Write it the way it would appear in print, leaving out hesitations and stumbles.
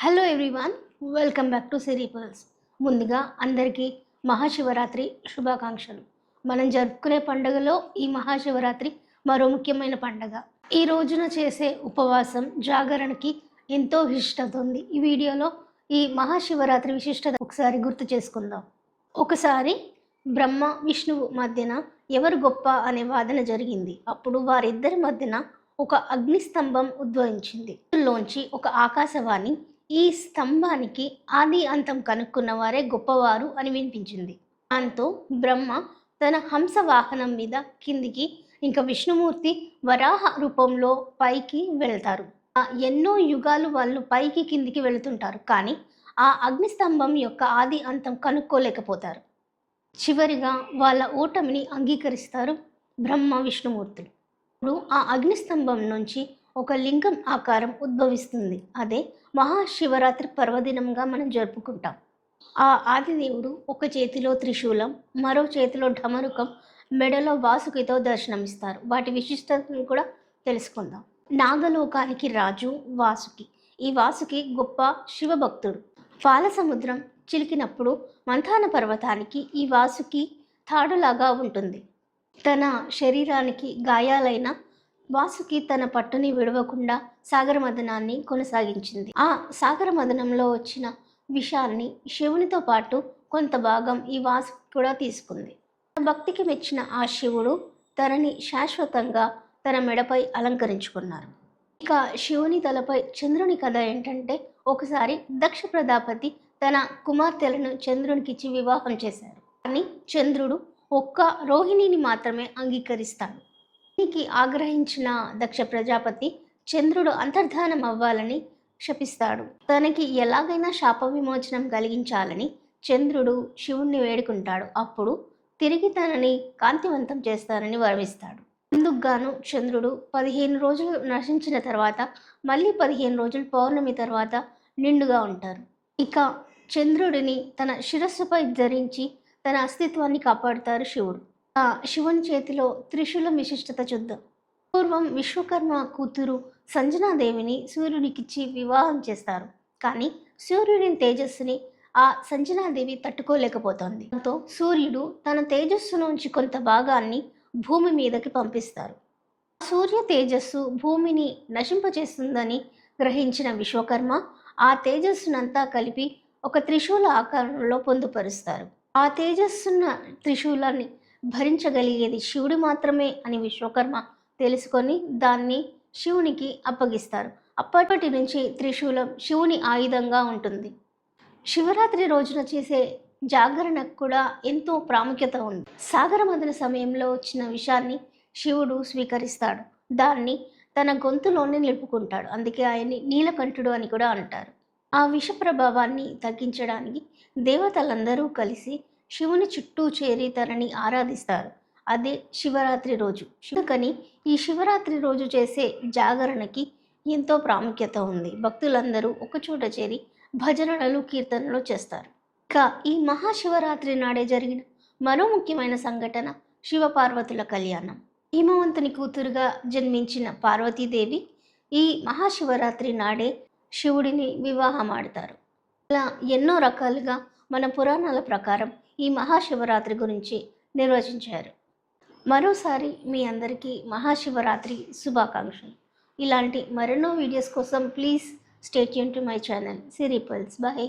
Hello everyone, welcome back to Siri pulse. ముందుగా అందరికీ మహాశివరాత్రి శుభాకాంక్షలు. మనం జరుపుకునే పండుగలో ఈ మహాశివరాత్రి మరో ముఖ్యమైన పండుగ. ఈ రోజున చేసే ఉపవాసం జాగరణకి ఎంతో విశిష్టత ఉంది. ఈ వీడియోలో ఈ మహాశివరాత్రి విశిష్టత ఒకసారి గుర్తు చేసుకుందాం. ఒకసారి బ్రహ్మ విష్ణువు మధ్యన ఎవరు గొప్ప అనే వాదన జరిగింది. అప్పుడు వారిద్దరి మధ్యన ఒక అగ్నిస్తంభం ఉద్భవించింది. లోంచి ఒక ఆకాశవాణి, ఈ స్తంభానికి ఆది అంతం కనుక్కున్న వారే గొప్పవారు అని వినిపించింది. దాంతో బ్రహ్మ తన హంస వాహనం మీద కిందికి, ఇంకా విష్ణుమూర్తి వరాహ రూపంలో పైకి వెళ్తారు. ఎన్నో యుగాలు వాళ్ళు పైకి కిందికి వెళుతుంటారు, కానీ ఆ అగ్నిస్తంభం యొక్క ఆది అంతం కనుక్కోలేకపోతారు. చివరిగా వాళ్ళ ఓటమిని అంగీకరిస్తారు బ్రహ్మ విష్ణుమూర్తులు. ఇప్పుడు ఆ అగ్నిస్తంభం నుంచి ఒక లింగం ఆకారం ఉద్భవిస్తుంది. అదే మహాశివరాత్రి పర్వదినంగా మనం జరుపుకుంటాం. ఆ ఆదిదేవుడు ఒక చేతిలో త్రిశూలం, మరో చేతిలో ఢమరుకం, మెడలో వాసుకితో దర్శనమిస్తారు. వాటి విశిష్టతను కూడా తెలుసుకుందాం. నాగలోకానికి రాజు వాసుకి. ఈ వాసుకి గొప్ప శివభక్తుడు. పాల సముద్రం చిలికినప్పుడు మంథాన పర్వతానికి ఈ వాసుకి తాడులాగా ఉంటుంది. తన శరీరానికి గాయాలైన వాసుకి తన పట్టుని విడవకుండా సాగరమదనాన్ని కొనసాగించింది. ఆ సాగరమదనంలో వచ్చిన విషాన్ని శివునితో పాటు కొంత భాగం ఈ వాసుకి కూడా తీసుకుంది. భక్తికి మెచ్చిన ఆ శివుడు తనని శాశ్వతంగా తన మెడపై అలంకరించుకున్నారు. ఇక శివుని తలపై చంద్రుని కథ ఏంటంటే, ఒకసారి దక్ష ప్రజాపతి తన కుమార్తెలను చంద్రునికిచ్చి వివాహం చేశారు. కానీ చంద్రుడు ఒక్క రోహిణిని మాత్రమే అంగీకరిస్తాడు. దీనికి ఆగ్రహించిన దక్ష ప్రజాపతి చంద్రుడు అంతర్ధానం అవ్వాలని శపిస్తాడు. తనకి ఎలాగైనా శాప విమోచనం కలిగించాలని చంద్రుడు శివుణ్ణి వేడుకుంటాడు. అప్పుడు తిరిగి తనని కాంతివంతం చేస్తానని వరమిస్తాడు. అందుకు గాను చంద్రుడు 15 రోజులు నశించిన తర్వాత మళ్ళీ 15 రోజులు పౌర్ణమి తర్వాత నిండుగా ఉంటారు. ఇక చంద్రుడిని తన శిరస్సుపై ధరించి తన అస్తిత్వాన్ని కాపాడుతారు శివుడు. ఆ శివుని చేతిలో త్రిశూలం విశిష్టత చూద్దాం. పూర్వం విశ్వకర్మ కూతురు సంజనాదేవిని సూర్యుడికిచ్చి వివాహం చేస్తారు. కానీ సూర్యుడి తేజస్సుని ఆ సంజనాదేవి తట్టుకోలేకపోతోంది. దాంతో సూర్యుడు తన తేజస్సు నుంచి కొంత భాగాన్ని భూమి మీదకి పంపిస్తారు. సూర్య తేజస్సు భూమిని నశింపచేస్తుందని గ్రహించిన విశ్వకర్మ ఆ తేజస్సునంతా కలిపి ఒక త్రిశూల ఆకారంలో పొందుపరుస్తారు. ఆ తేజస్సున్న త్రిశూలాన్ని భరించగలిగేది శివుడు మాత్రమే అని విశ్వకర్మ తెలుసుకొని దాన్ని శివునికి అప్పగిస్తారు. అప్పటి నుంచి త్రిశూలం శివుని ఆయుధంగా ఉంటుంది. శివరాత్రి రోజున చేసే జాగరణకు కూడా ఎంతో ప్రాముఖ్యత ఉంది. సాగరమదన సమయంలో వచ్చిన విషాన్ని శివుడు స్వీకరిస్తాడు. దాన్ని తన గొంతులోనే నిలుపుకుంటాడు. అందుకే ఆయన్ని నీలకంఠుడు అని కూడా అంటారు. ఆ విష ప్రభావాన్ని తగ్గించడానికి దేవతలందరూ కలిసి శివుని చుట్టూ చేరి తనని ఆరాధిస్తారు. అదే శివరాత్రి రోజు. అందుకని ఈ శివరాత్రి రోజు చేసే జాగరణకి ఎంతో ప్రాముఖ్యత ఉంది. భక్తులందరూ ఒకచోట చేరి భజనలు, కీర్తనలు చేస్తారు. ఇక ఈ మహాశివరాత్రి నాడే జరిగిన మరో ముఖ్యమైన సంఘటన శివపార్వతుల కళ్యాణం. హిమవంతుని కూతురుగా జన్మించిన పార్వతీదేవి ఈ మహాశివరాత్రి నాడే శివుడిని వివాహం ఆడతారు. ఇలా ఎన్నో రకాలుగా మన పురాణాల ప్రకారం ఈ మహాశివరాత్రి గురించి నిర్వచించారు. మరోసారి మీ అందరికీ మహాశివరాత్రి శుభాకాంక్షలు. ఇలాంటి మరెన్నో వీడియోస్ కోసం please stay tuned to my channel Siri pulse. Bye.